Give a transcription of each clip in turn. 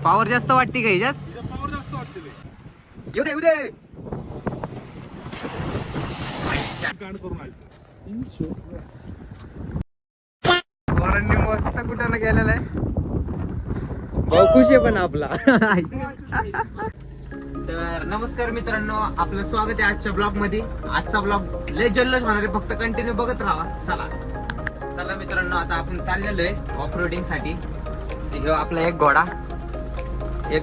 Power जास्त वाटते का ह्याच्यात? पावर जास्त वाटते ते. येऊ दे येऊ दे. गाड करून आलं. पोरांनी मस्त कुठं गेलेला आहे. भाऊ खुश आहे पण आपला. तर नमस्कार मित्रांनो, आपलं स्वागत आहे आजच्या ब्लॉग मध्ये. आजचा ब्लॉग लय जल्लोष होणार आहे, फक्त कंटिन्यू बघत राहा. चला चला मित्रांनो, आता आपण चाललेलो आहे ऑफ रोडिंग साठी. ह्यो आपला एक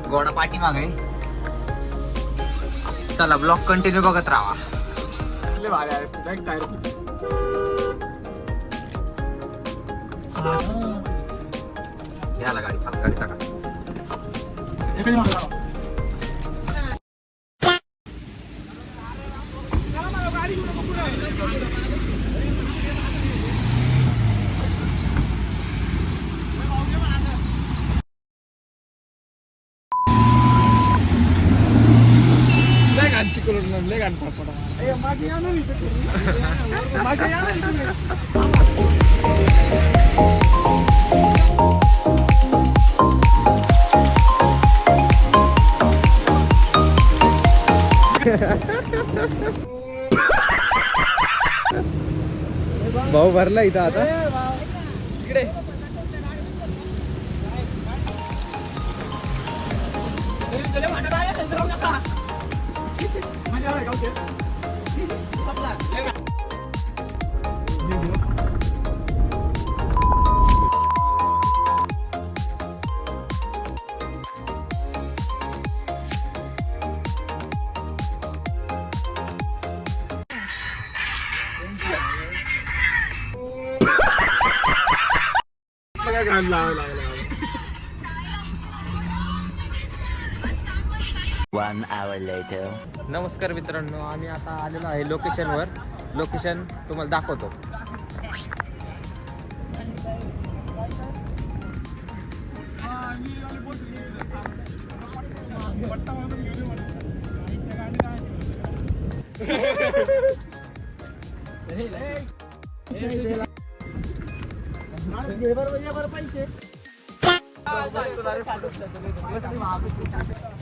घोडा पाठीमाग आहे. चला ब्लॉग कंटिन्यू बघत राहा. याला गाडी फास्ट गाडी टाका. भाऊ भरला इथं आता. इकडे One hour later. नमस्कार मित्रांनो, आम्ही आता आलेलो आहे लोकेशनवर. लोकेशन तुम्हाला दाखवतो.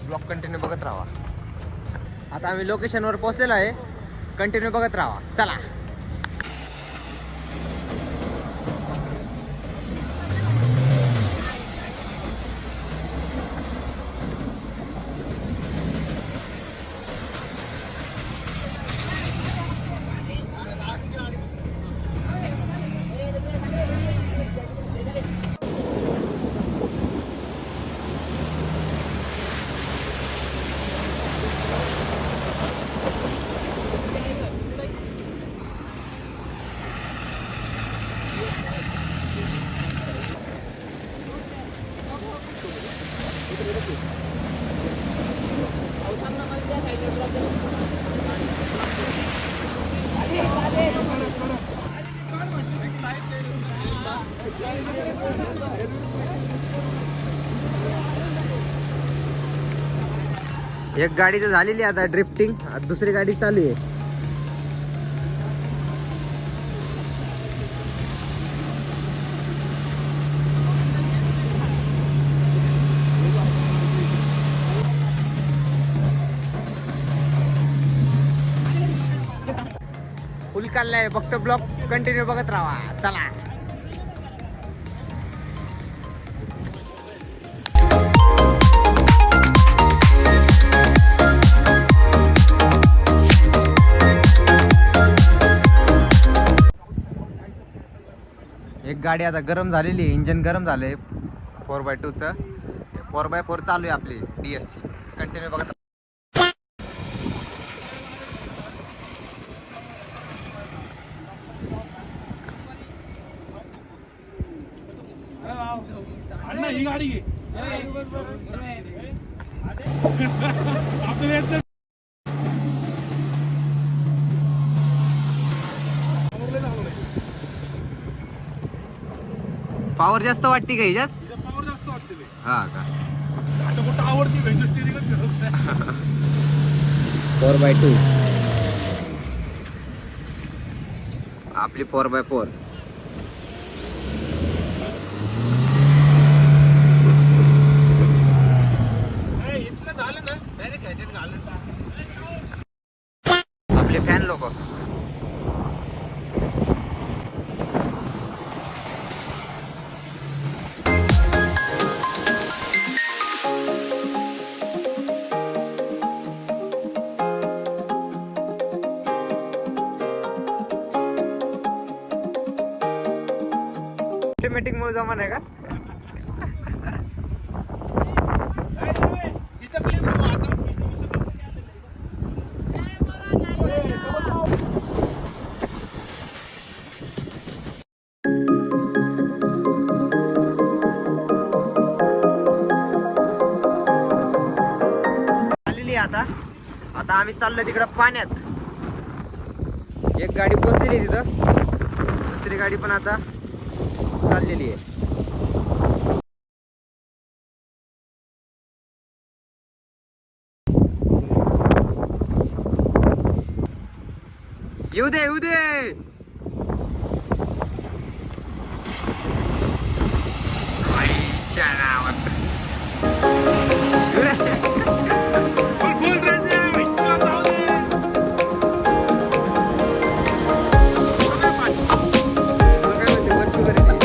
ब्लॉग कंटिन्यू बघत राहा. आता आम्ही लोकेशनवर पोहोचलेलो आहे. कंटिन्यू बघत राहा. चला. एक गाडी तर झालेली आता ड्रिफ्टिंग. दुसरी गाडी चालू आहे. फुल काढलाय. फक्त ब्लॉग कंटिन्यू बघत राहा. चला. एक गाडी आता गरम झालेली आहे. इंजन गरम झालंय 4x2 च. 4x4 चालू आहे आपली DS ची. कंटिन्यू बघत. अण्णा ही गाडी घे. पावर जास्त वाटते का ह्याच्यात? पावर जास्त वाटते ते. हा का? आता कुठं आवडती भेंजो स्टिअरिंगच फिरवत नाही. 4x2 आपली 4x4. लाइटिंग मुळे जमा नाही का? इथं क्लिप घेऊ आता. आलेली आहे आता. आता आम्ही चाललोय तिकडं पाण्यात. एक गाडी पोहोचलेली तिथं, दुसरी गाडी पण आता चाललेली आहे. येऊ दे येऊ दे. आईच्या नावात. येऊ दे. बोल राजा, इथं जाऊ दे. तुला काय म्हणते, वरची वर आहे ती.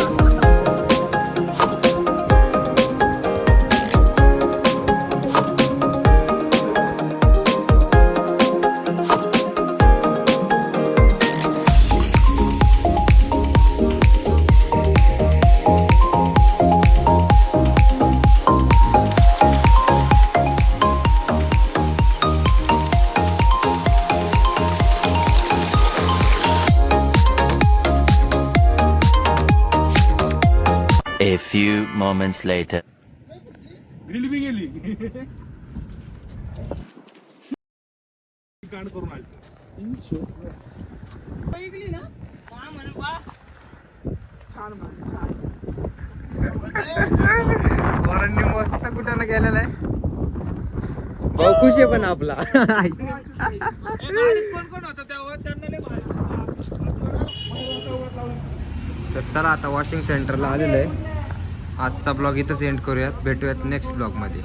A few moments later. Reel बी गेली. कांड करून आली. पोरांनी मस्त कुठं ना गेलेला आहे. भाऊ खुश आहे पण आपला. कोण होता त्यावर त्यांना लय भारी. तर चला आता वॉशिंग सेंटरला आलेलो आहे. आजचा ब्लॉग इथंच एंड करूयात. भेटूयात नेक्स्ट ब्लॉग मध्ये.